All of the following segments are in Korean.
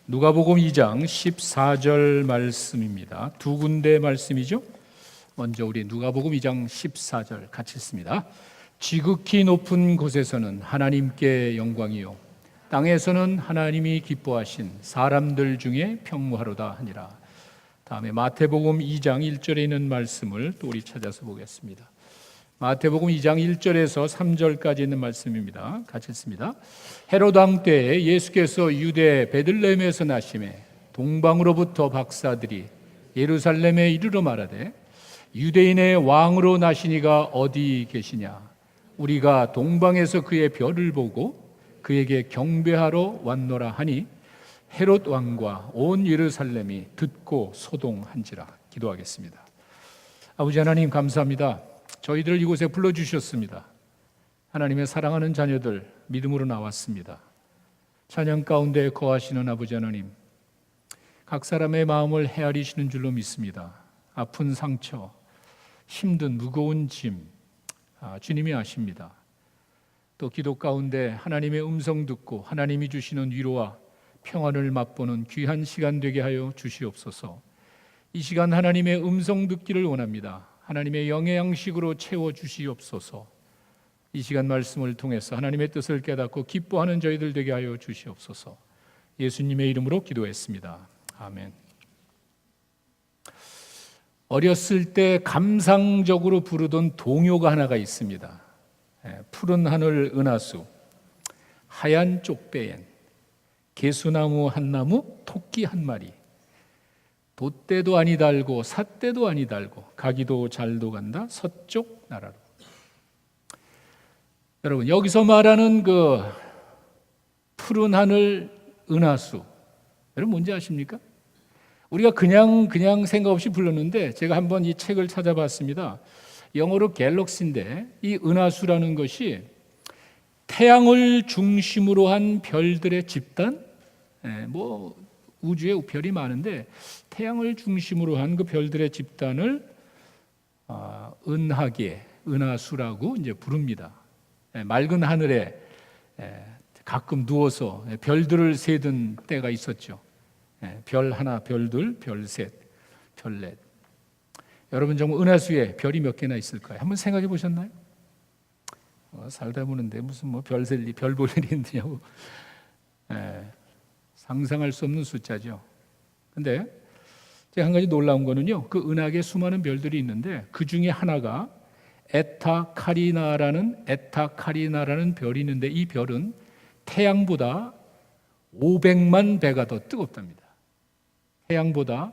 누가복음 2장 14절 말씀입니다. 두 군데 말씀이죠. 먼저 우리 누가복음 2장 14절 같이 읽습니다. 지극히 높은 곳에서는 하나님께 영광이요 땅에서는 하나님이 기뻐하신 사람들 중에 평무하로다 하니라. 다음에 마태복음 2장 1절에 있는 말씀을 또 우리 찾아서 보겠습니다. 마태복음 2장 1절에서 3절까지 있는 말씀입니다. 같이 읽습니다. 헤롯 왕 때에 예수께서 유대 베들레헴에서 나심에 동방으로부터 박사들이 예루살렘에 이르러 말하되 유대인의 왕으로 나시니가 어디 계시냐? 우리가 동방에서 그의 별을 보고 그에게 경배하러 왔노라 하니 헤롯 왕과 온 예루살렘이 듣고 소동한지라. 기도하겠습니다. 아버지 하나님 감사합니다. 저희들을 이곳에 불러주셨습니다. 하나님의 사랑하는 자녀들 믿음으로 나왔습니다. 찬양 가운데 거하시는 아버지 하나님, 각 사람의 마음을 헤아리시는 줄로 믿습니다. 아픈 상처, 힘든 무거운 짐, 주님이 아십니다. 또 기도 가운데 하나님의 음성 듣고 하나님이 주시는 위로와 평안을 맛보는 귀한 시간 되게 하여 주시옵소서. 이 시간 하나님의 음성 듣기를 원합니다. 하나님의 영의 양식으로 채워주시옵소서. 이 시간 말씀을 통해서 하나님의 뜻을 깨닫고 기뻐하는 저희들 되게 하여 주시옵소서. 예수님의 이름으로 기도했습니다. 아멘. 어렸을 때 감상적으로 부르던 동요가 하나가 있습니다. 푸른 하늘 은하수, 하얀 쪽배엔, 개수나무 한 나무, 토끼 한 마리, 돛대도 아니 달고 삿대도 아니 달고 가기도 잘도 간다 서쪽 나라로. 여러분, 여기서 말하는 그 푸른 하늘 은하수, 여러분 뭔지 아십니까? 우리가 그냥 생각 없이 불렀는데 제가 한번 이 책을 찾아봤습니다. 영어로 갤럭시인데 이 은하수라는 것이 태양을 중심으로 한 별들의 집단, 뭐 우주에 별이 많은데 태양을 중심으로 한 그 별들의 집단을 은하계, 은하수라고 이제 부릅니다. 맑은 하늘에 가끔 누워서 별들을 세던 때가 있었죠. 별 하나, 별 둘, 별 셋, 별 넷. 여러분 정말 은하수에 별이 몇 개나 있을까요? 한번 생각해 보셨나요? 살다 보는데 무슨 뭐 별 볼 일이 있느냐고. 상상할 수 없는 숫자죠. 근데 제가 한 가지 놀라운 거는요, 그 은하계에 수많은 별들이 있는데 그 중에 하나가 에타 카리나라는 별이 있는데 이 별은 태양보다 500만 배가 더 뜨겁답니다. 태양보다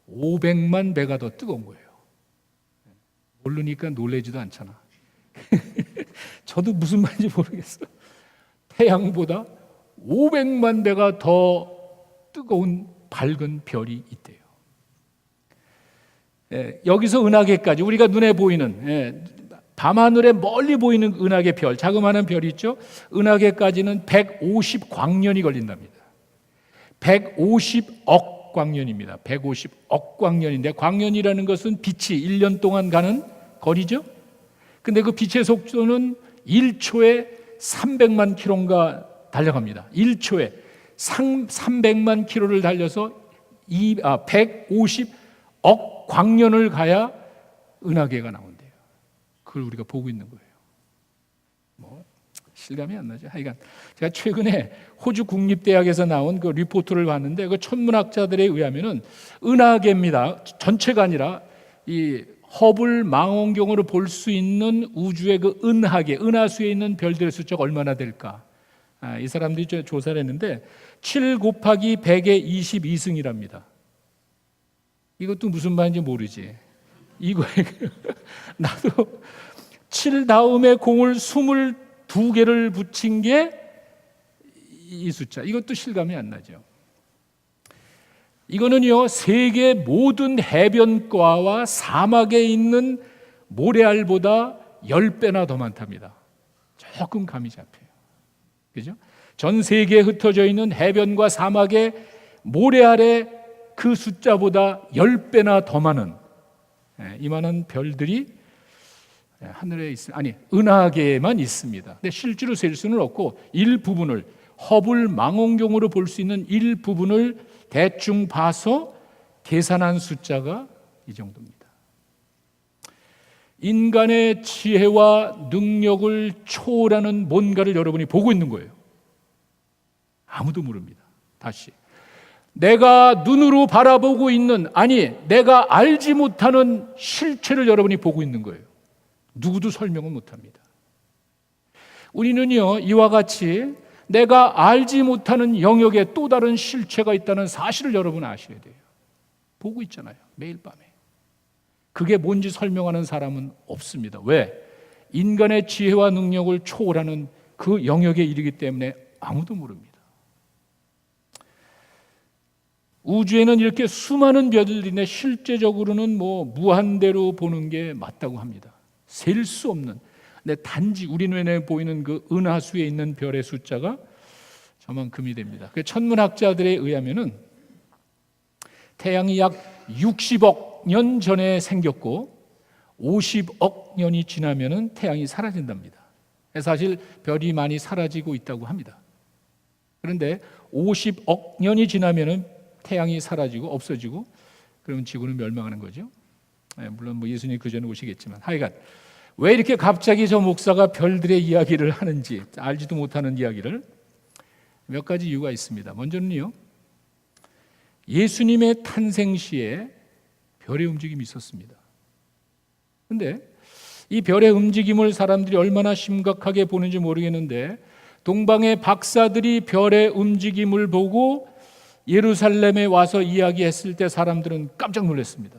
500만 배가 더 뜨거운 거예요. 모르니까 놀라지도 않잖아. 저도 무슨 말인지 모르겠어요. 태양보다 500만 배가 더 뜨거운 밝은 별이 있대요. 여기서 은하계까지 우리가 눈에 보이는 밤하늘에 멀리 보이는 은하계 별, 자그마한 별이 있죠. 은하계까지는 150광년이 걸린답니다. 150억 광년입니다. 150억 광년인데 광년이라는 것은 빛이 1년 동안 가는 거리죠. 근데 그 빛의 속도는 1초에 300만 킬로인가 달려갑니다. 1초에 300만 킬로를 달려서 150억 광년을 가야 은하계가 나온대요. 그걸 우리가 보고 있는 거예요. 뭐 실감이 안 나죠. 하여간 제가 최근에 호주 국립대학에서 나온 그 리포트를 봤는데 그 천문학자들에 의하면은 은하계입니다. 전체가 아니라 이 허블 망원경으로 볼 수 있는 우주의 그 은하계, 은하수에 있는 별들의 숫자가 얼마나 될까? 이 사람들이 조사를 했는데 7 곱하기 100의 22승이랍니다. 이것도 무슨 말인지 모르지. 이거 나도 7 다음에 공을 22개를 붙인 게 이 숫자. 이것도 실감이 안 나죠. 이거는요, 세계 모든 해변가와 사막에 있는 모래알보다 10배나 더 많답니다. 조금 감이 잡혀요. 그죠? 전 세계에 흩어져 있는 해변과 사막의 모래알의 그 숫자보다 10배나 더 많은 이만한 별들이 하늘에 은하계에만 있습니다. 근데 실제로 셀 수는 없고 일부분을 허블 망원경으로 볼 수 있는 일부분을 대충 봐서 계산한 숫자가 이 정도입니다. 인간의 지혜와 능력을 초월하는 뭔가를 여러분이 보고 있는 거예요. 아무도 모릅니다. 다시, 내가 눈으로 바라보고 있는, 아니 내가 알지 못하는 실체를 여러분이 보고 있는 거예요. 누구도 설명을 못합니다. 우리는요, 이와 같이 내가 알지 못하는 영역에 또 다른 실체가 있다는 사실을 여러분 아셔야 돼요. 보고 있잖아요, 매일 밤에. 그게 뭔지 설명하는 사람은 없습니다. 왜? 인간의 지혜와 능력을 초월하는 그 영역에 이르기 때문에 아무도 모릅니다. 우주에는 이렇게 수많은 별들이 있는데 실제적으로는 무한대로 보는 게 맞다고 합니다. 셀 수 없는. 근데 단지 우리 눈에 보이는 그 은하수에 있는 별의 숫자가 저만큼이 됩니다. 그 천문학자들에 의하면은 태양이 약 60억 년 전에 생겼고 50억 년이 지나면은 태양이 사라진답니다. 사실 별이 많이 사라지고 있다고 합니다. 그런데 50억 년이 지나면은 태양이 사라지고 없어지고 그러면 지구는 멸망하는 거죠. 물론 예수님이 그 전에 오시겠지만, 하여간 왜 이렇게 갑자기 저 목사가 별들의 이야기를 하는지, 알지도 못하는 이야기를, 몇 가지 이유가 있습니다. 먼저는요, 예수님의 탄생 시에 별의 움직임이 있었습니다. 그런데 이 별의 움직임을 사람들이 얼마나 심각하게 보는지 모르겠는데, 동방의 박사들이 별의 움직임을 보고 예루살렘에 와서 이야기했을 때 사람들은 깜짝 놀랐습니다.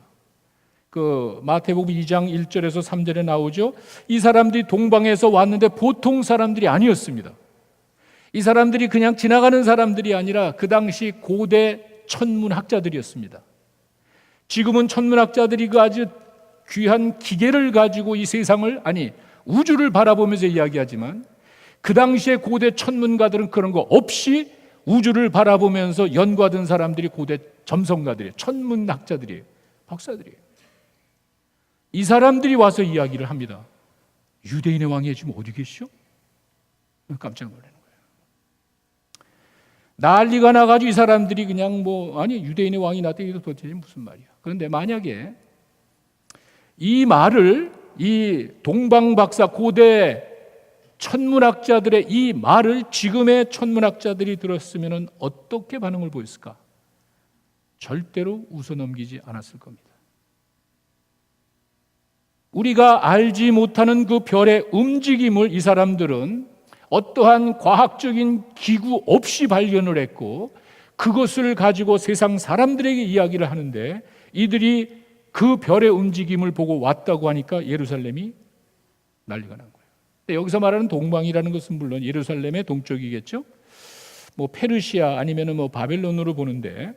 그 마태복음 2장 1절에서 3절에 나오죠. 이 사람들이 동방에서 왔는데 보통 사람들이 아니었습니다. 이 사람들이 그냥 지나가는 사람들이 아니라 그 당시 고대 천문학자들이었습니다. 지금은 천문학자들이 그 아주 귀한 기계를 가지고 이 세상을, 아니 우주를 바라보면서 이야기하지만, 그 당시에 고대 천문가들은 그런 거 없이 우주를 바라보면서 연구하던 사람들이 고대 점성가들이에요. 천문학자들이에요. 박사들이에요. 이 사람들이 와서 이야기를 합니다. 유대인의 왕이 지금 어디 계시죠? 깜짝 놀라는 거예요. 난리가 나가지고 이 사람들이 그냥 아니 유대인의 왕이 나한테 이게 도대체 무슨 말이야. 그런데 만약에 이 말을, 이 동방박사 고대 천문학자들의 이 말을 지금의 천문학자들이 들었으면 어떻게 반응을 보였을까? 절대로 웃어넘기지 않았을 겁니다. 우리가 알지 못하는 그 별의 움직임을 이 사람들은 어떠한 과학적인 기구 없이 발견을 했고, 그것을 가지고 세상 사람들에게 이야기를 하는데, 이들이 그 별의 움직임을 보고 왔다고 하니까 예루살렘이 난리가 난 거예요. 여기서 말하는 동방이라는 것은 물론 예루살렘의 동쪽이겠죠. 페르시아 아니면은 바벨론으로 보는데,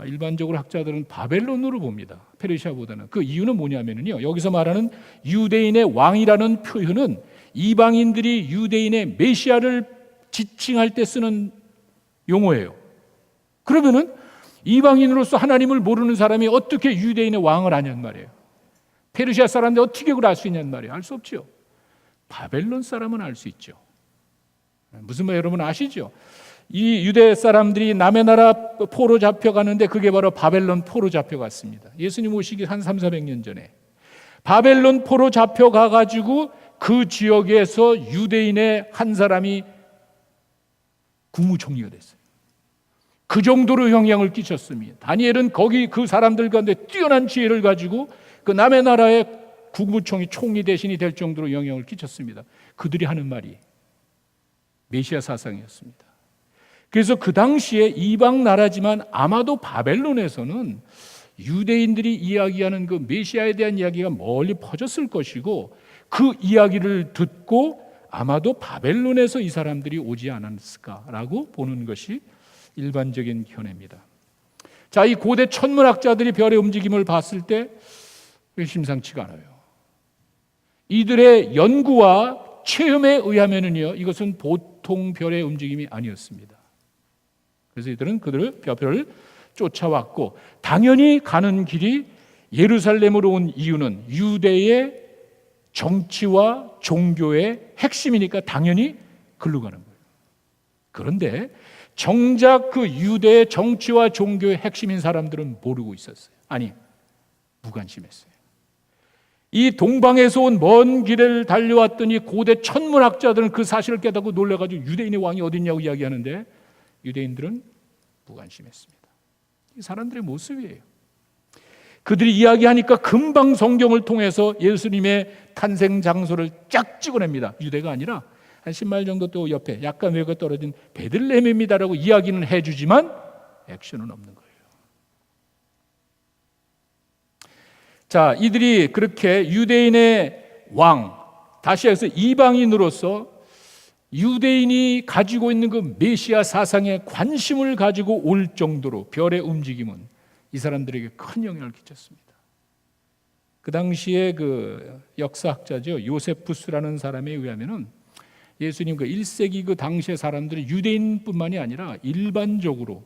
일반적으로 학자들은 바벨론으로 봅니다. 페르시아보다는. 그 이유는 뭐냐면요, 여기서 말하는 유대인의 왕이라는 표현은 이방인들이 유대인의 메시아를 지칭할 때 쓰는 용어예요. 그러면은 이방인으로서 하나님을 모르는 사람이 어떻게 유대인의 왕을 아냔 말이에요. 페르시아 사람인데 어떻게 그걸 알 수 있냔 말이에요. 알 수 없죠. 바벨론 사람은 알 수 있죠. 무슨 말 여러분 아시죠? 이 유대 사람들이 남의 나라 포로 잡혀가는데 그게 바로 바벨론 포로 잡혀갔습니다. 예수님 오시기 한 300~400년 전에 바벨론 포로 잡혀가가지고 그 지역에서 유대인의 한 사람이 국무총리가 됐어요. 그 정도로 영향을 끼쳤습니다. 다니엘은 거기 그 사람들 가운데 뛰어난 지혜를 가지고 그 남의 나라의 국무총리 총리 대신이 될 정도로 영향을 끼쳤습니다. 그들이 하는 말이 메시아 사상이었습니다. 그래서 그 당시에 이방 나라지만 아마도 바벨론에서는 유대인들이 이야기하는 그 메시아에 대한 이야기가 멀리 퍼졌을 것이고, 그 이야기를 듣고 아마도 바벨론에서 이 사람들이 오지 않았을까라고 보는 것이 일반적인 견해입니다. 자, 이 고대 천문학자들이 별의 움직임을 봤을 때 심상치가 않아요. 이들의 연구와 체험에 의하면은요, 이것은 보통 별의 움직임이 아니었습니다. 그래서 이들은 별을 쫓아왔고, 당연히 가는 길이 예루살렘으로 온 이유는 유대의 정치와 종교의 핵심이니까 당연히 글로 가는 거예요. 그런데 정작 그 유대의 정치와 종교의 핵심인 사람들은 모르고 있었어요. 아니, 무관심했어요. 이 동방에서 온 먼 길을 달려왔더니 고대 천문학자들은 그 사실을 깨닫고 놀라가지고 유대인의 왕이 어딨냐고 이야기하는데 유대인들은 무관심했습니다. 이 사람들의 모습이에요. 그들이 이야기하니까 금방 성경을 통해서 예수님의 탄생 장소를 쫙 찍어냅니다. 유대가 아니라 한 10마일 정도 또 옆에 약간 외곽에 떨어진 베들레헴입니다라고 이야기는 해주지만 액션은 없는 거예요. 자, 이들이 그렇게 유대인의 왕, 다시 해서 이방인으로서 유대인이 가지고 있는 그 메시아 사상에 관심을 가지고 올 정도로 별의 움직임은 이 사람들에게 큰 영향을 끼쳤습니다. 그 당시에 그 역사학자죠, 요세푸스라는 사람에 의하면은 예수님 그 1세기 그 당시의 사람들이 유대인뿐만이 아니라 일반적으로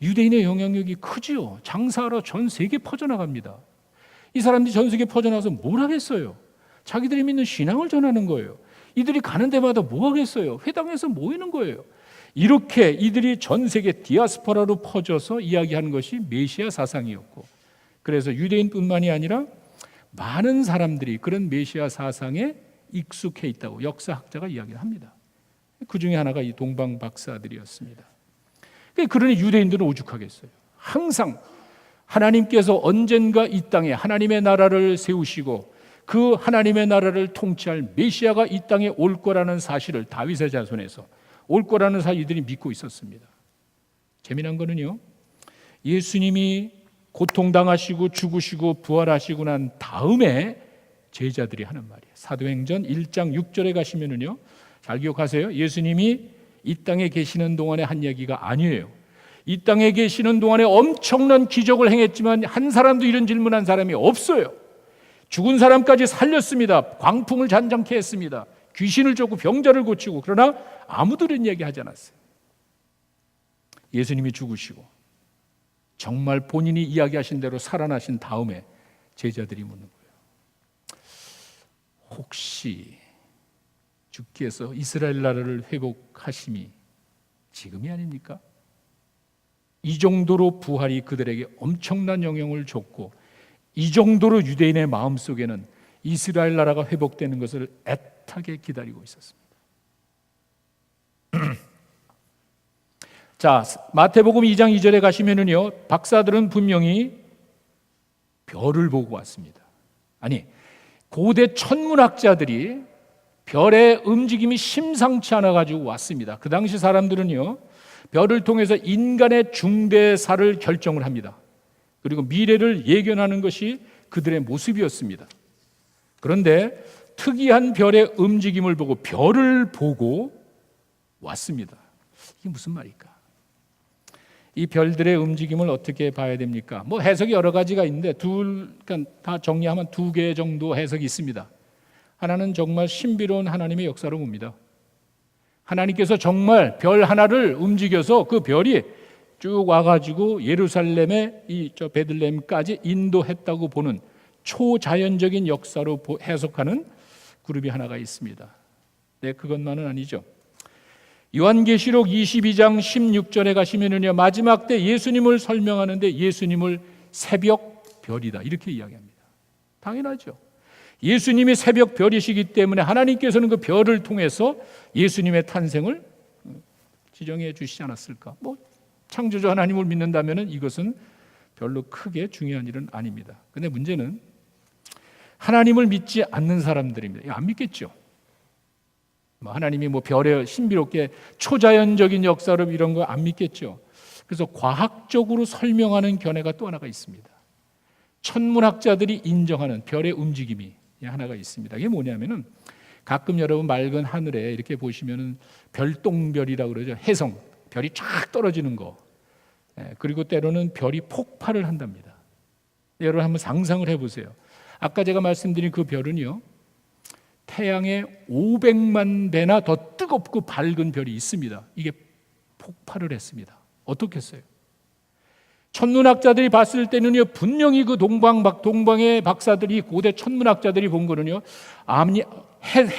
유대인의 영향력이 크지요. 장사하러 전 세계에 퍼져나갑니다. 이 사람들이 전 세계에 퍼져나가서 뭘 하겠어요? 자기들이 믿는 신앙을 전하는 거예요. 이들이 가는 데마다 뭐 하겠어요? 회당에서 모이는 거예요. 이렇게 이들이 전 세계 디아스포라로 퍼져서 이야기하는 것이 메시아 사상이었고, 그래서 유대인뿐만이 아니라 많은 사람들이 그런 메시아 사상에 익숙해 있다고 역사학자가 이야기를 합니다. 그 중에 하나가 이 동방 박사들이었습니다. 그러니 유대인들은 오죽하겠어요. 항상 하나님께서 언젠가 이 땅에 하나님의 나라를 세우시고 그 하나님의 나라를 통치할 메시아가 이 땅에 올 거라는 사실을, 다윗의 자손에서 올 거라는 사실을 이들이 믿고 있었습니다. 재미난 거는요, 예수님이 고통당하시고 죽으시고 부활하시고 난 다음에 제자들이 하는 말이에요. 사도행전 1장 6절에 가시면은요, 잘 기억하세요. 예수님이 이 땅에 계시는 동안에 한 얘기가 아니에요. 이 땅에 계시는 동안에 엄청난 기적을 행했지만 한 사람도 이런 질문한 사람이 없어요. 죽은 사람까지 살렸습니다. 광풍을 잔잔케 했습니다. 귀신을 쫓고 병자를 고치고, 그러나 아무도 이런 얘기 하지 않았어요. 예수님이 죽으시고 정말 본인이 이야기하신 대로 살아나신 다음에 제자들이 묻는 거예요. 혹시 주께서 이스라엘 나라를 회복하심이 지금이 아닙니까? 이 정도로 부활이 그들에게 엄청난 영향을 줬고, 이 정도로 유대인의 마음속에는 이스라엘 나라가 회복되는 것을 애타게 기다리고 있었습니다. 자, 마태복음 2장 2절에 가시면은요, 박사들은 분명히 별을 보고 왔습니다. 아니, 고대 천문학자들이 별의 움직임이 심상치 않아 가지고 왔습니다. 그 당시 사람들은요, 별을 통해서 인간의 중대사를 결정을 합니다. 그리고 미래를 예견하는 것이 그들의 모습이었습니다. 그런데 특이한 별의 움직임을 보고 별을 보고 왔습니다. 이게 무슨 말일까? 이 별들의 움직임을 어떻게 봐야 됩니까? 뭐 해석이 여러 가지가 있는데 그러니까 다 정리하면 두 개 정도 해석이 있습니다. 하나는 정말 신비로운 하나님의 역사로 봅니다. 하나님께서 정말 별 하나를 움직여서 그 별이 쭉 와가지고 예루살렘의 저 베들레헴까지 인도했다고 보는 초자연적인 역사로 해석하는 그룹이 하나가 있습니다. 네, 그것만은 아니죠. 요한계시록 22장 16절에 가시면은요, 마지막 때 예수님을 설명하는데 예수님을 새벽 별이다 이렇게 이야기합니다. 당연하죠. 예수님이 새벽 별이시기 때문에 하나님께서는 그 별을 통해서 예수님의 탄생을 지정해 주시지 않았을까? 뭐 창조주 하나님을 믿는다면은 이것은 별로 크게 중요한 일은 아닙니다. 근데 문제는 하나님을 믿지 않는 사람들입니다. 안 믿겠죠. 하나님이 뭐 별에 신비롭게 초자연적인 역사로 이런 거 안 믿겠죠. 그래서 과학적으로 설명하는 견해가 또 하나가 있습니다. 천문학자들이 인정하는 별의 움직임이 하나가 있습니다. 이게 뭐냐면은 가끔 여러분 맑은 하늘에 이렇게 보시면은 별똥별이라고 그러죠. 혜성, 별이 쫙 떨어지는 거. 그리고 때로는 별이 폭발을 한답니다. 여러분 한번 상상을 해보세요. 아까 제가 말씀드린 그 별은요, 태양의 500만 배나 더 뜨겁고 밝은 별이 있습니다. 이게 폭발을 했습니다. 어떻겠어요? 천문학자들이 봤을 때는요, 분명히 그 동방의 박사들이, 고대 천문학자들이 본 거는요,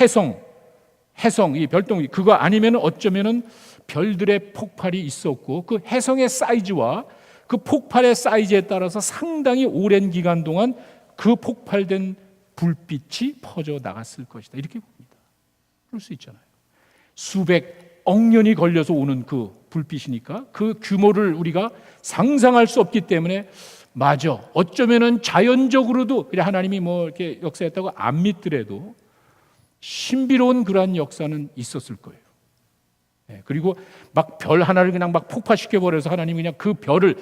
혜성, 이 별똥이 그거 아니면 어쩌면은 별들의 폭발이 있었고 그 혜성의 사이즈와 그 폭발의 사이즈에 따라서 상당히 오랜 기간 동안 그 폭발된 불빛이 퍼져 나갔을 것이다. 이렇게 봅니다. 그럴 수 있잖아요. 수백억 년이 걸려서 오는 그 불빛이니까 그 규모를 우리가 상상할 수 없기 때문에 맞아. 어쩌면은 자연적으로도 그냥 하나님이 뭐 이렇게 역사했다고 안 믿더라도 신비로운 그러한 역사는 있었을 거예요. 그리고 막 별 하나를 그냥 막 폭파시켜 버려서 하나님이 그냥 그 별을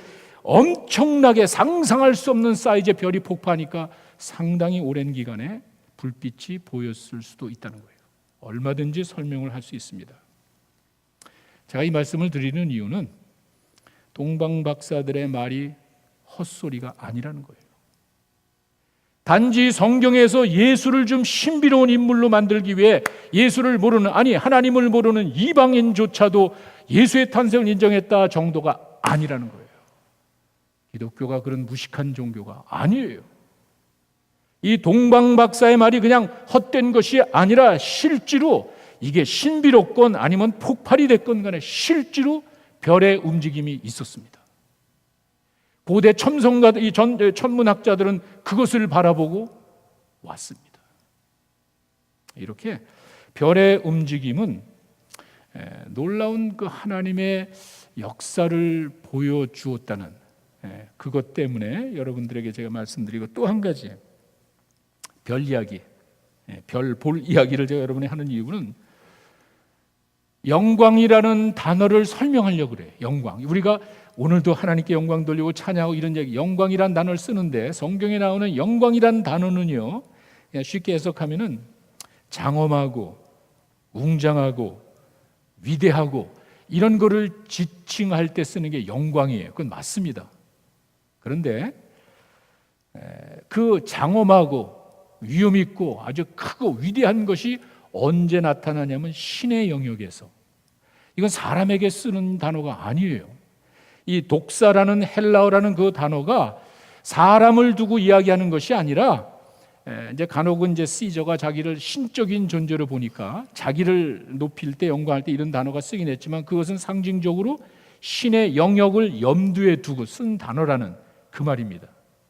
엄청나게 상상할 수 없는 사이즈의 별이 폭파하니까 상당히 오랜 기간에 불빛이 보였을 수도 있다는 거예요. 얼마든지 설명을 할 수 있습니다. 제가 이 말씀을 드리는 이유는 동방 박사들의 말이 헛소리가 아니라는 거예요. 단지 성경에서 예수를 좀 신비로운 인물로 만들기 위해 예수를 모르는, 아니 하나님을 모르는 이방인조차도 예수의 탄생을 인정했다 정도가 아니라는 거예요. 기독교가 그런 무식한 종교가 아니에요. 이 동방 박사의 말이 그냥 헛된 것이 아니라 실제로 이게 신비롭건 아니면 폭발이 됐건 간에 실제로 별의 움직임이 있었습니다. 고대 첨성가들, 이 천문학자들은 그것을 바라보고 왔습니다. 이렇게 별의 움직임은 놀라운 그 하나님의 역사를 보여주었다는 그것 때문에 여러분들에게 제가 말씀드리고, 또 한 가지 별 이야기, 별 볼 이야기를 제가 여러분이 하는 이유는 영광이라는 단어를 설명하려고 그래요. 영광. 우리가 오늘도 하나님께 영광 돌리고 찬양하고 이런 얘기, 영광이란 단어를 쓰는데 성경에 나오는 영광이란 단어는요, 그냥 쉽게 해석하면은 장엄하고 웅장하고 위대하고 이런 거를 지칭할 때 쓰는 게 영광이에요. 그건 맞습니다. 그런데 그 장엄하고 위험 있고 아주 크고 위대한 것이 언제 나타나냐면 신의 영역에서. 이건 사람에게 쓰는 단어가 아니에요. 이 독사라는 헬라어라는 그 단어가 사람을 두고 이야기하는 것이 아니라, 이제 간혹은 이제 시저가 자기를 신적인 존재로 보니까 자기를 높일 때, 영광할 때 이런 단어가 쓰긴 했지만 그것은 상징적으로 신의 영역을 염두에 두고 쓴 단어라는 그 말입니다.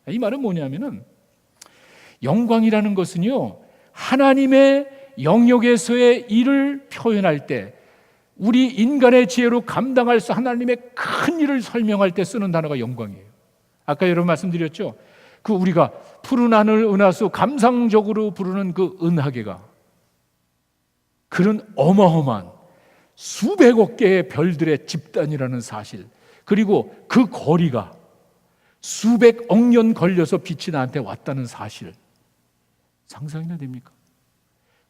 이 말은 뭐냐면은 영광이라는 것은요, 하나님의 영역에서의 일을 표현할 때, 우리 인간의 지혜로 감당할 수 하나님의 큰 일을 설명할 때 쓰는 단어가 영광이에요. 아까 여러분 말씀드렸죠. 그 우리가 푸른 하늘 은하수 감상적으로 부르는 그 은하계가 그런 어마어마한 수백억 개의 별들의 집단이라는 사실, 그리고 그 거리가 수백억 년 걸려서 빛이 나한테 왔다는 사실, 상상이나 됩니까?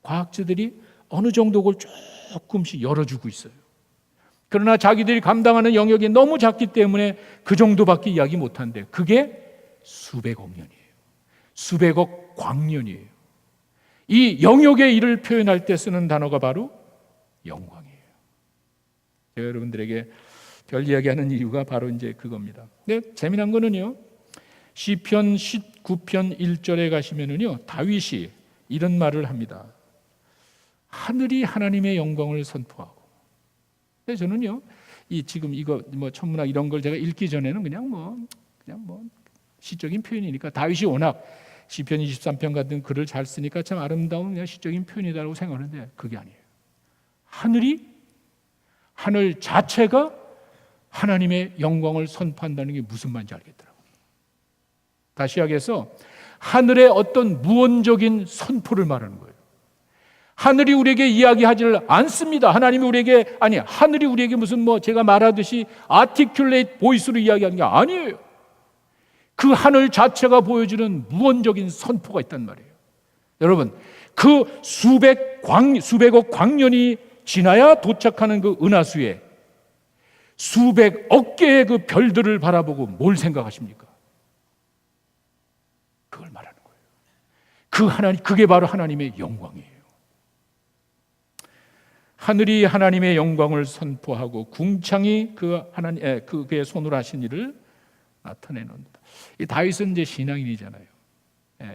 과학자들이 어느 정도 그걸 조금씩 열어주고 있어요. 그러나 자기들이 감당하는 영역이 너무 작기 때문에 그 정도밖에 이야기 못한대. 그게 수백억 년이에요. 수백억 광년이에요. 이 영역의 일을 표현할 때 쓰는 단어가 바로 영광이에요. 제가 여러분들에게 별 이야기하는 이유가 바로 이제 그겁니다. 근데 재미난 거는요, 시편 19편 1절에 가시면은요, 다윗이 이런 말을 합니다. 하늘이 하나님의 영광을 선포하고. 근데 저는요, 이 지금 이거 뭐 천문학 이런 걸 제가 읽기 전에는 그냥 뭐 시적인 표현이니까, 다윗이 워낙 시편 23편 같은 글을 잘 쓰니까 참 아름다운 그냥 시적인 표현이다라고 생각하는데 그게 아니에요. 하늘 자체가 하나님의 영광을 선포한다는 게 무슨 말인지 알겠더라고요. 다시 하겠어, 하늘의 어떤 무언적인 선포를 말하는 거예요. 하늘이 우리에게 이야기하지를 않습니다. 하나님이 우리에게, 아니 하늘이 우리에게 무슨 뭐 제가 말하듯이 아티큘레이트 보이스로 이야기하는 게 아니에요. 그 하늘 자체가 보여주는 무언적인 선포가 있단 말이에요. 여러분, 그 수백억 광년이 지나야 도착하는 그 은하수에 수백억 개의 그 별들을 바라보고 뭘 생각하십니까? 그걸 말하는 거예요. 그 하나님, 그게 바로 하나님의 영광이에요. 하늘이 하나님의 영광을 선포하고 궁창이 그의 손으로 하신 일을 나타내는다. 이 다윗은 이제 신앙인이잖아요.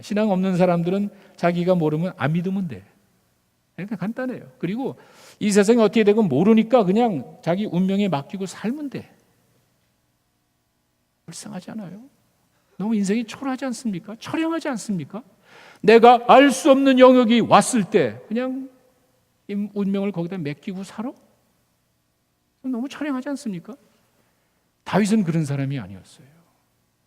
신앙 없는 사람들은 자기가 모르면 안 믿으면 돼. 그러니까 간단해요. 그리고 이 세상이 어떻게 되고 모르니까 그냥 자기 운명에 맡기고 살면 돼. 불쌍하지 않아요? 너무 인생이 초라하지 않습니까? 처량하지 않습니까? 내가 알 수 없는 영역이 왔을 때 그냥 이 운명을 거기다 맡기고 살아? 너무 처량하지 않습니까? 다윗은 그런 사람이 아니었어요.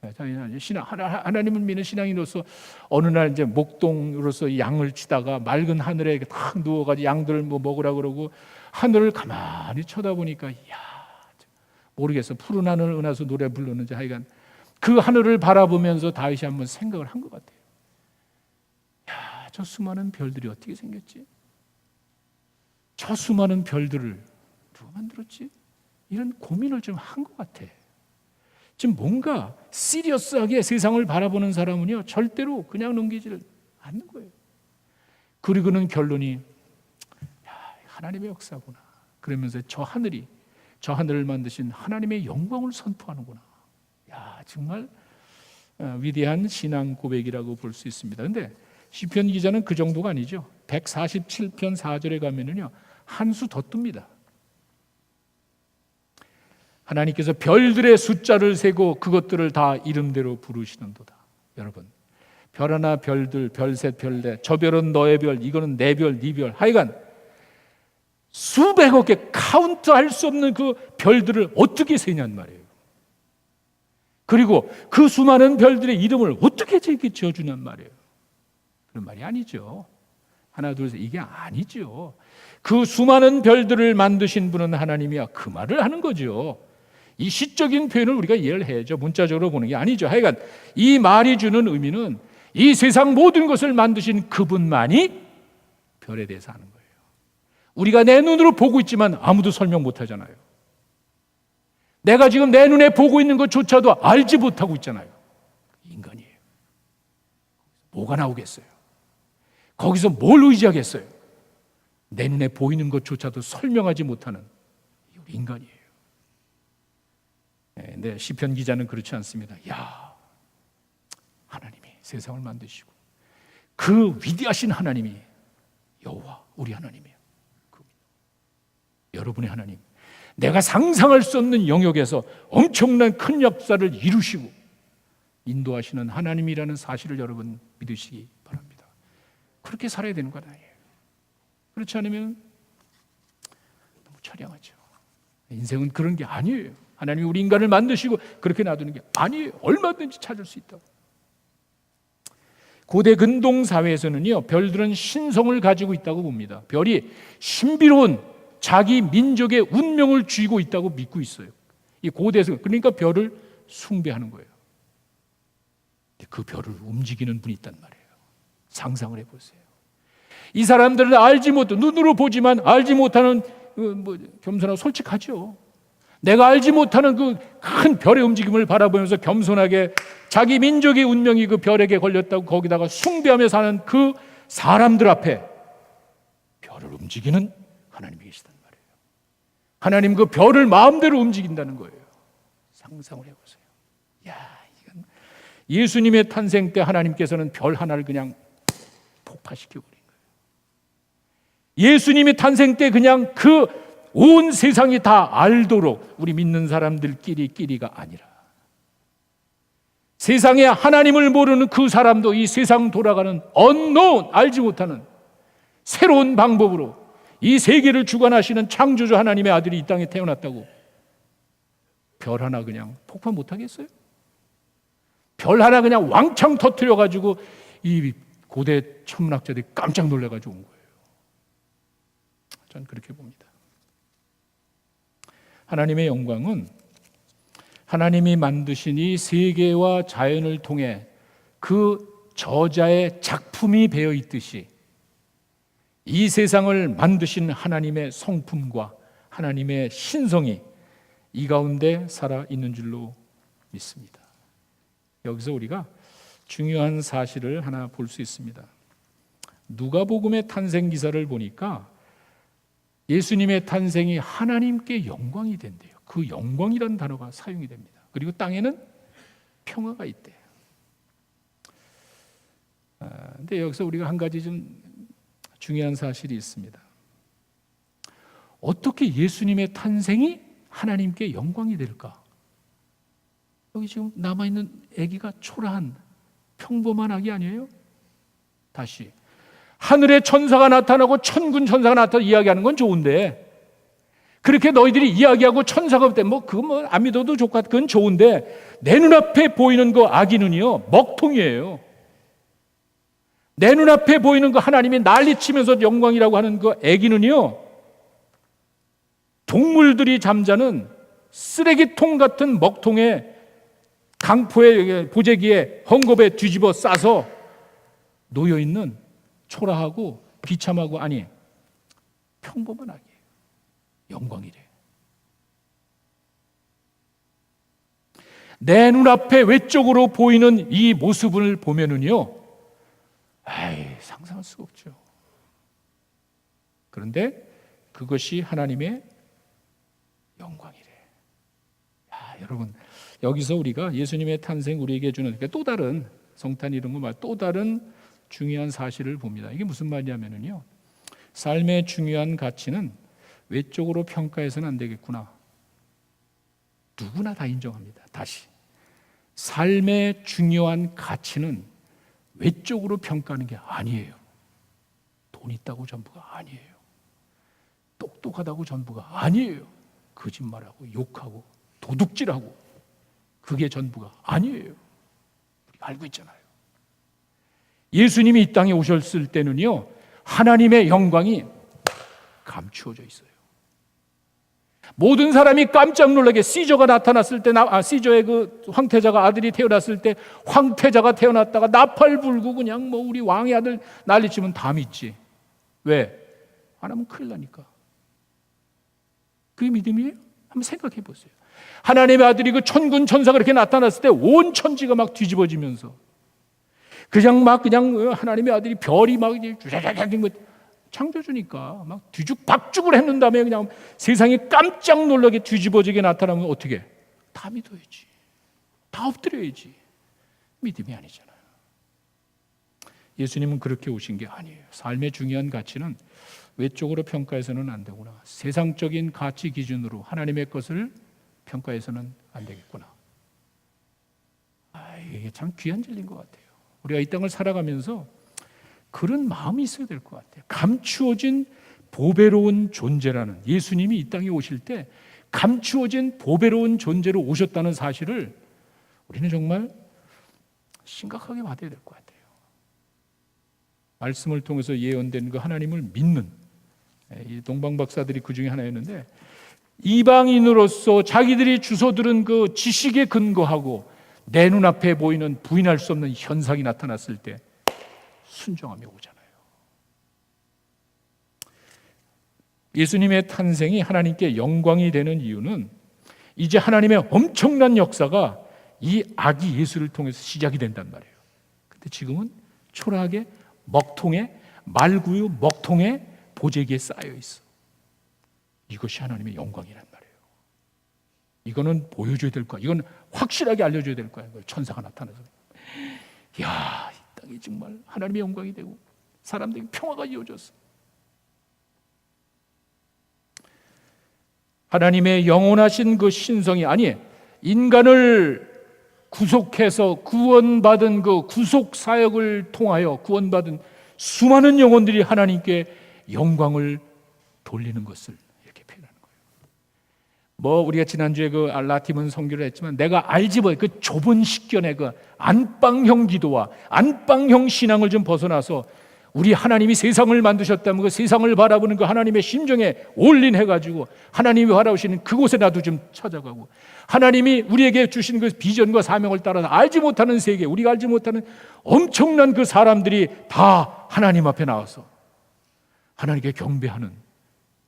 하나님을 믿는 신앙인으로서 어느 날 이제 목동으로서 양을 치다가 맑은 하늘에 탁 누워가지고 양들을 뭐 먹으라 그러고 하늘을 가만히 쳐다보니까 모르겠어. 푸른 하늘 은하수 노래 부르는지 하여간 그 하늘을 바라보면서 다윗이 한번 생각을 한 것 같아요. 저 수많은 별들이 어떻게 생겼지? 저 수많은 별들을 누가 만들었지? 이런 고민을 좀 한 것 같아. 지금 뭔가 시리어스하게 세상을 바라보는 사람은요 절대로 그냥 넘기지를 않는 거예요. 그리고는 결론이 하나님의 역사구나. 그러면서 저 하늘을 만드신 하나님의 영광을 선포하는구나. 정말 위대한 신앙 고백이라고 볼 수 있습니다. 그런데 시편 기자는 그 정도가 아니죠. 147편 4절에 가면은요 한 수 더 뜹니다. 하나님께서 별들의 숫자를 세고 그것들을 다 이름대로 부르시는도다. 여러분, 별 하나 별들, 별셋 별넷, 저 별은 너의 별, 이거는 내 별, 네 별, 하여간 수백억 개 카운트할 수 없는 그 별들을 어떻게 세냔 말이에요. 그리고 그 수많은 별들의 이름을 어떻게 지어주냔 말이에요. 그런 말이 아니죠. 하나 둘 셋 이게 아니죠. 그 수많은 별들을 만드신 분은 하나님이야, 그 말을 하는 거죠. 이 시적인 표현을 우리가 이해를 해야죠. 문자적으로 보는 게 아니죠. 하여간 이 말이 주는 의미는 이 세상 모든 것을 만드신 그분만이 별에 대해서 아는 거예요. 우리가 내 눈으로 보고 있지만 아무도 설명 못 하잖아요. 내가 지금 내 눈에 보고 있는 것조차도 알지 못하고 있잖아요. 인간이에요. 뭐가 나오겠어요? 거기서 뭘 의지하겠어요? 내 눈에 보이는 것조차도 설명하지 못하는 우리 인간이에요. 근데 시편 기자는 그렇지 않습니다. 하나님이 세상을 만드시고 그 위대하신 하나님이 여호와 우리 하나님이에요. 여러분의 하나님, 내가 상상할 수 없는 영역에서 엄청난 큰 역사를 이루시고 인도하시는 하나님이라는 사실을 여러분 믿으시기 바랍니다. 그렇게 살아야 되는 것 아니에요. 그렇지 않으면 너무 처량하죠. 인생은 그런 게 아니에요. 하나님이 우리 인간을 만드시고 그렇게 놔두는 게 아니에요. 얼마든지 찾을 수 있다고. 고대 근동 사회에서는요 별들은 신성을 가지고 있다고 봅니다. 별이 신비로운 자기 민족의 운명을 쥐고 있다고 믿고 있어요. 이 고대에서 그러니까 별을 숭배하는 거예요. 그 별을 움직이는 분이 있단 말이에요. 상상을 해보세요. 이 사람들은 눈으로 보지만 알지 못하는 겸손하고 솔직하죠. 내가 알지 못하는 그 큰 별의 움직임을 바라보면서 겸손하게 자기 민족의 운명이 그 별에게 걸렸다고 거기다가 숭배하며 사는 그 사람들 앞에 별을 움직이는 하나님이 계시단 말이에요. 하나님 그 별을 마음대로 움직인다는 거예요. 상상을 해보세요. 이건 예수님의 탄생 때 하나님께서는 별 하나를 그냥 폭파시켜버린 거예요. 예수님의 탄생 때 그냥 그 온 세상이 다 알도록 우리 믿는 사람들끼리가 아니라 세상에 하나님을 모르는 그 사람도 이 세상 돌아가는 unknown, 알지 못하는 새로운 방법으로 이 세계를 주관하시는 창조주 하나님의 아들이 이 땅에 태어났다고 별 하나 그냥 폭파 못하겠어요? 별 하나 그냥 왕창 터뜨려가지고 이 고대 천문학자들이 깜짝 놀라가지고 온 거예요. 전 그렇게 봅니다. 하나님의 영광은 하나님이 만드신 이 세계와 자연을 통해 그 저자의 작품이 배어 있듯이 이 세상을 만드신 하나님의 성품과 하나님의 신성이 이 가운데 살아 있는 줄로 믿습니다. 여기서 우리가 중요한 사실을 하나 볼 수 있습니다. 누가복음의 탄생 기사를 보니까 예수님의 탄생이 하나님께 영광이 된대요. 그 영광이라는 단어가 사용이 됩니다. 그리고 땅에는 평화가 있대요. 근데 여기서 우리가 한 가지 좀 중요한 사실이 있습니다. 어떻게 예수님의 탄생이 하나님께 영광이 될까? 여기 지금 남아있는 아기가 초라한 평범한 아기 아니에요? 다시 하늘에 천사가 나타나고 천군 천사가 나타나서 이야기하는 건 좋은데, 그렇게 너희들이 이야기하고 천사가 없대 그거 안 믿어도 좋고 그건 좋은데, 내 눈앞에 보이는 그 아기는요 먹통이에요. 내 눈앞에 보이는 그 하나님이 난리치면서 영광이라고 하는 그 아기는요 동물들이 잠자는 쓰레기통 같은 먹통에 강포에 보재기에 헝겊에 뒤집어 싸서 놓여있는 초라하고 비참하고 평범한 아기예요. 영광이래. 내 눈앞에 외적으로 보이는 이 모습을 보면은요 상상할 수가 없죠. 그런데 그것이 하나님의 영광이래. 여러분, 여기서 우리가 예수님의 탄생 우리에게 주는 또 다른 성탄 이런 거 말 또 다른 중요한 사실을 봅니다. 이게 무슨 말이냐면요, 삶의 중요한 가치는 외적으로 평가해서는 안 되겠구나. 누구나 다 인정합니다. 다시, 삶의 중요한 가치는 외적으로 평가하는 게 아니에요. 돈 있다고 전부가 아니에요. 똑똑하다고 전부가 아니에요. 거짓말하고 욕하고 도둑질하고 그게 전부가 아니에요. 우리가 알고 있잖아요. 예수님이 이 땅에 오셨을 때는요 하나님의 영광이 감추어져 있어요. 모든 사람이 깜짝 놀라게 시저가 나타났을 때, 시저의 그 황태자가 아들이 태어났을 때, 황태자가 태어났다가 나팔 불고 그냥 우리 왕의 아들 난리치면 다 믿지. 왜? 안 하면 큰일 나니까. 그게 믿음이에요? 한번 생각해 보세요. 하나님의 아들이 그 천군 천사가 이렇게 나타났을 때 온 천지가 막 뒤집어지면서 그냥 하나님의 아들이 별이 막 창조주니까 막 뒤죽박죽을 했는 다음에 그냥 세상이 깜짝 놀라게 뒤집어지게 나타나면 어떻게? 다 믿어야지. 다 엎드려야지. 믿음이 아니잖아요. 예수님은 그렇게 오신 게 아니에요. 삶의 중요한 가치는 외적으로 평가해서는 안 되구나. 세상적인 가치 기준으로 하나님의 것을 평가해서는 안 되겠구나. 이게 참 귀한 진리인 것 같아요. 우리가 이 땅을 살아가면서 그런 마음이 있어야 될 것 같아요. 감추어진 보배로운 존재라는, 예수님이 이 땅에 오실 때 감추어진 보배로운 존재로 오셨다는 사실을 우리는 정말 심각하게 받아야 될 것 같아요. 말씀을 통해서 예언된 그 하나님을 믿는 이 동방 박사들이 그 중에 하나였는데, 이방인으로서 자기들이 주워들은 그 지식에 근거하고 내 눈앞에 보이는 부인할 수 없는 현상이 나타났을 때 순종하며 오잖아요. 예수님의 탄생이 하나님께 영광이 되는 이유는 이제 하나님의 엄청난 역사가 이 아기 예수를 통해서 시작이 된단 말이에요. 근데 지금은 초라하게 먹통에, 말구유 먹통에 보재기에 쌓여 있어. 이것이 하나님의 영광이란 말이에요. 이거는 보여줘야 될 거야. 이건 확실하게 알려줘야 될 거야. 천사가 나타나서, 이야, 이 땅이 정말 하나님의 영광이 되고 사람들에게 평화가 이어졌어. 하나님의 영원하신 그 신성이, 인간을 구속해서 구원받은 그 구속 사역을 통하여 구원받은 수많은 영혼들이 하나님께 영광을 돌리는 것을 이렇게 표현하는 거예요. 우리가 지난주에 그 라티문 선교를 했지만, 내가 알지 뭐 그 좁은 식견의 그 안방형 기도와 안방형 신앙을 좀 벗어나서 우리 하나님이 세상을 만드셨다면 그 세상을 바라보는 그 하나님의 심정에 올인해가지고 하나님이 바라보시는 그곳에 나도 좀 찾아가고, 하나님이 우리에게 주신 그 비전과 사명을 따라서 알지 못하는 세계, 우리가 알지 못하는 엄청난 그 사람들이 다 하나님 앞에 나와서 하나님께 경배하는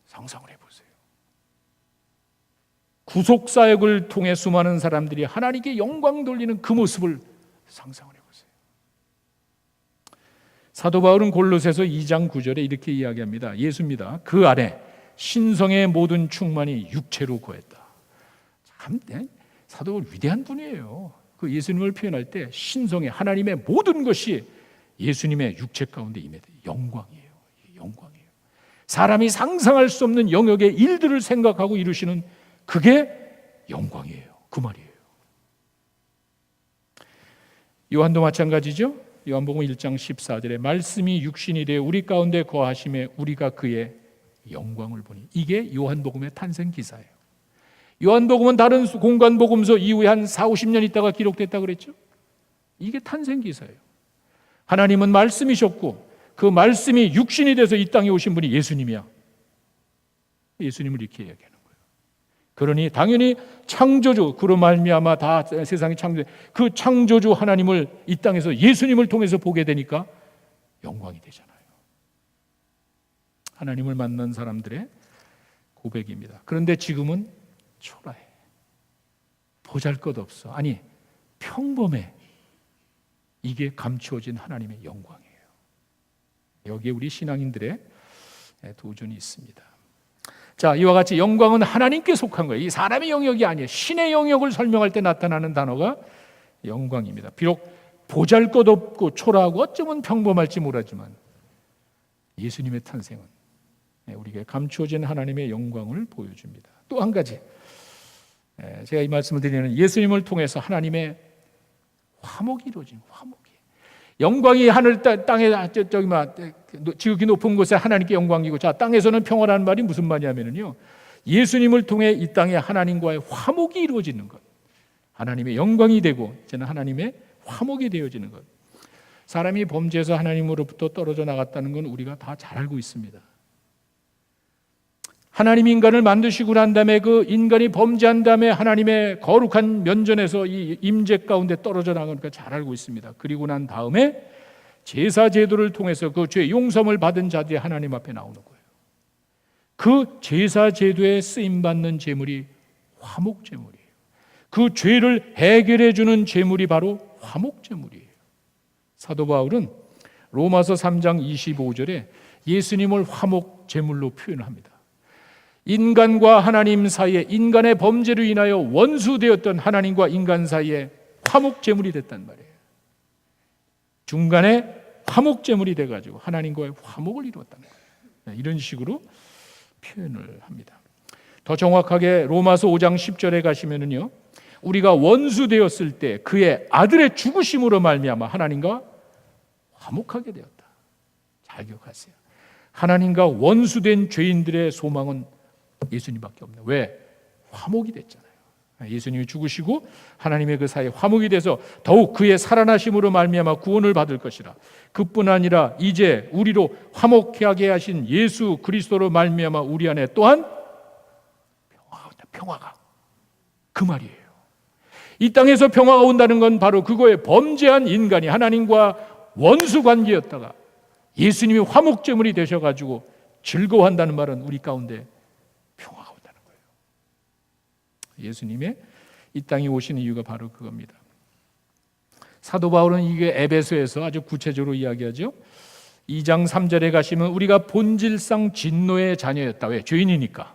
상상을 해보세요. 구속사역을 통해 수많은 사람들이 하나님께 영광 돌리는 그 모습을 상상을 해보세요. 사도 바울은 골로새서 2장 9절에 이렇게 이야기합니다. 예수입니다. 그 안에 신성의 모든 충만이 육체로 거했다. 참, 사도 바울 위대한 분이에요. 그 예수님을 표현할 때 신성의 하나님의 모든 것이 예수님의 육체 가운데 임해요. 영광이에요. 영광. 사람이 상상할 수 없는 영역의 일들을 생각하고 이루시는 그게 영광이에요. 그 말이에요. 요한도 마찬가지죠. 요한복음 1장 14절에 말씀이 육신이 되어 우리 가운데 거하심에 우리가 그의 영광을 보니. 이게 요한복음의 탄생 기사예요. 요한복음은 다른 공간 복음서 이후에 한 4, 50년 있다가 기록됐다 그랬죠. 이게 탄생 기사예요. 하나님은 말씀이셨고 그 말씀이 육신이 돼서 이 땅에 오신 분이 예수님이야. 예수님을 이렇게 이야기하는 거예요. 그러니 당연히 창조주, 그로 말미암아 다 세상이 창조돼. 그 창조주 하나님을 이 땅에서 예수님을 통해서 보게 되니까 영광이 되잖아요. 하나님을 만난 사람들의 고백입니다. 그런데 지금은 초라해. 보잘것없어. 아니, 평범해. 이게 감추어진 하나님의 영광이에요. 여기에 우리 신앙인들의 도전이 있습니다. 자, 이와 같이 영광은 하나님께 속한 거예요. 이 사람의 영역이 아니에요. 신의 영역을 설명할 때 나타나는 단어가 영광입니다. 비록 보잘것없고 초라하고 어쩌면 평범할지 모르지만 예수님의 탄생은 우리에게 감추어진 하나님의 영광을 보여줍니다. 또 한 가지, 제가 이 말씀을 드리는 예수님을 통해서 하나님의 화목이 이루어진 화목이. 영광이 하늘 땅에 지극히 높은 곳에 하나님께 영광이고, 자, 땅에서는 평화라는 말이 무슨 말이냐면요, 예수님을 통해 이 땅에 하나님과의 화목이 이루어지는 것, 하나님의 영광이 되고 이제는 하나님의 화목이 되어지는 것. 사람이 범죄해서 하나님으로부터 떨어져 나갔다는 건 우리가 다 잘 알고 있습니다. 하나님 인간을 만드시고 난 다음에 그 인간이 범죄한 다음에 하나님의 거룩한 면전에서 이 임재 가운데 떨어져 나가니까 잘 알고 있습니다. 그리고 난 다음에 제사 제도를 통해서 그 죄 용서를 받은 자들이 하나님 앞에 나오는 거예요. 그 제사 제도에 쓰임 받는 제물이 화목 제물이에요. 그 죄를 해결해 주는 제물이 바로 화목 제물이에요. 사도 바울은 로마서 3장 25절에 예수님을 화목 제물로 표현합니다. 인간과 하나님 사이에, 인간의 범죄로 인하여 원수되었던 하나님과 인간 사이에 화목 제물이 됐단 말이에요. 중간에 화목 제물이 돼가지고 하나님과의 화목을 이루었다는 거예요. 이런 식으로 표현을 합니다. 더 정확하게 로마서 5장 10절에 가시면은요, 우리가 원수되었을 때 그의 아들의 죽으심으로 말미암아 하나님과 화목하게 되었다. 잘 기억하세요. 하나님과 원수된 죄인들의 소망은 예수님밖에 없네요. 왜? 화목이 됐잖아요. 예수님이 죽으시고 하나님의 그 사이에 화목이 돼서 더욱 그의 살아나심으로 말미암아 구원을 받을 것이라. 그뿐 아니라 이제 우리로 화목하게 하신 예수 그리스도로 말미암아 우리 안에 또한 평화가, 그 말이에요. 이 땅에서 평화가 온다는 건 바로 그거에 범죄한 인간이 하나님과 원수 관계였다가 예수님이 화목 제물이 되셔가지고 즐거워한다는 말은 우리 가운데 평화가 온다는 거예요. 예수님의 이 땅에 오시는 이유가 바로 그겁니다. 사도 바울은 이게 에베소에서 아주 구체적으로 이야기하죠. 2장 3절에 가시면 우리가 본질상 진노의 자녀였다. 왜? 죄인이니까.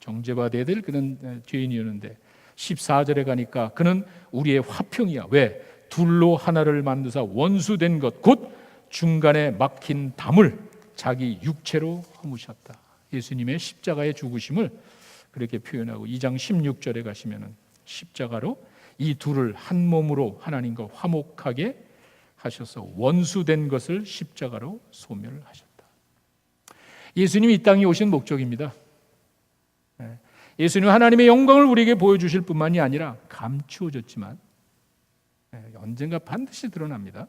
정죄받아야 될 그런 죄인이었는데 14절에 가니까 그는 우리의 화평이야. 왜? 둘로 하나를 만드사 원수된 것 곧 중간에 막힌 담을 자기 육체로 허무셨다. 예수님의 십자가의 죽으심을 그렇게 표현하고 2장 16절에 가시면은 십자가로 이 둘을 한 몸으로 하나님과 화목하게 하셔서 원수된 것을 십자가로 소멸하셨다. 예수님이 이 땅에 오신 목적입니다. 예수님은 하나님의 영광을 우리에게 보여주실 뿐만이 아니라 감추어졌지만 언젠가 반드시 드러납니다.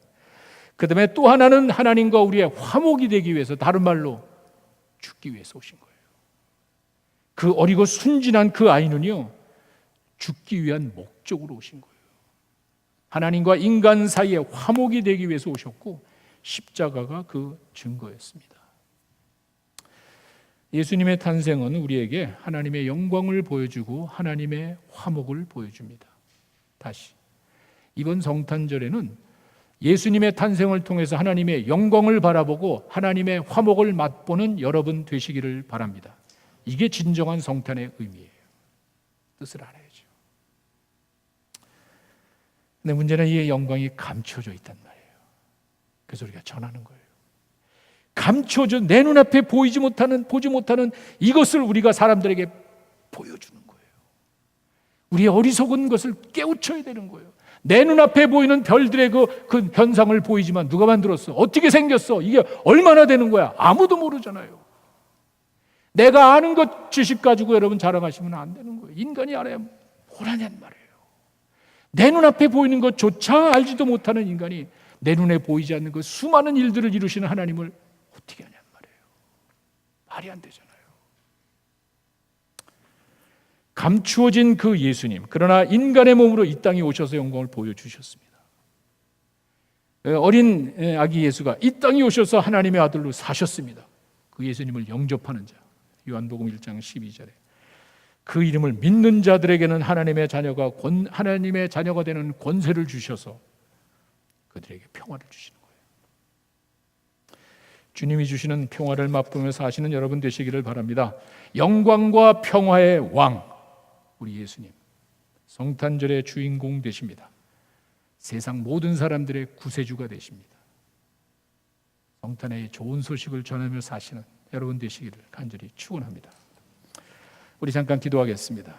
그 다음에 또 하나는 하나님과 우리의 화목이 되기 위해서, 다른 말로 죽기 위해서 오신 거예요. 그 어리고 순진한 그 아이는요, 죽기 위한 목적으로 오신 거예요. 하나님과 인간 사이에 화목이 되기 위해서 오셨고 십자가가 그 증거였습니다. 예수님의 탄생은 우리에게 하나님의 영광을 보여주고 하나님의 화목을 보여줍니다. 다시 이번 성탄절에는 예수님의 탄생을 통해서 하나님의 영광을 바라보고 하나님의 화목을 맛보는 여러분 되시기를 바랍니다. 이게 진정한 성탄의 의미예요. 뜻을 알아야죠. 근데 문제는 이 영광이 감춰져 있단 말이에요. 그래서 우리가 전하는 거예요. 감춰져 내 눈앞에 보지 못하는 이것을 우리가 사람들에게 보여주는 거예요. 우리의 어리석은 것을 깨우쳐야 되는 거예요. 내 눈앞에 보이는 별들의 그 현상을 보이지만 누가 만들었어? 어떻게 생겼어? 이게 얼마나 되는 거야? 아무도 모르잖아요. 내가 아는 것 지식 가지고 여러분 자랑하시면 안 되는 거예요. 인간이 알아야 뭘 하냔 말이에요. 내 눈앞에 보이는 것조차 알지도 못하는 인간이 내 눈에 보이지 않는 그 수많은 일들을 이루시는 하나님을 어떻게 하냔 말이에요. 말이 안 되잖아요. 감추어진 그 예수님, 그러나 인간의 몸으로 이 땅에 오셔서 영광을 보여주셨습니다. 어린 아기 예수가 이 땅에 오셔서 하나님의 아들로 사셨습니다. 그 예수님을 영접하는 자, 요한복음 1장 12절에 그 이름을 믿는 자들에게는 하나님의 자녀가 되는 권세를 주셔서 그들에게 평화를 주시는 거예요. 주님이 주시는 평화를 맛보며 사시는 여러분 되시기를 바랍니다. 영광과 평화의 왕, 우리 예수님, 성탄절의 주인공 되십니다. 세상 모든 사람들의 구세주가 되십니다. 성탄의 좋은 소식을 전하며 사시는 여러분 되시기를 간절히 축원합니다. 우리 잠깐 기도하겠습니다.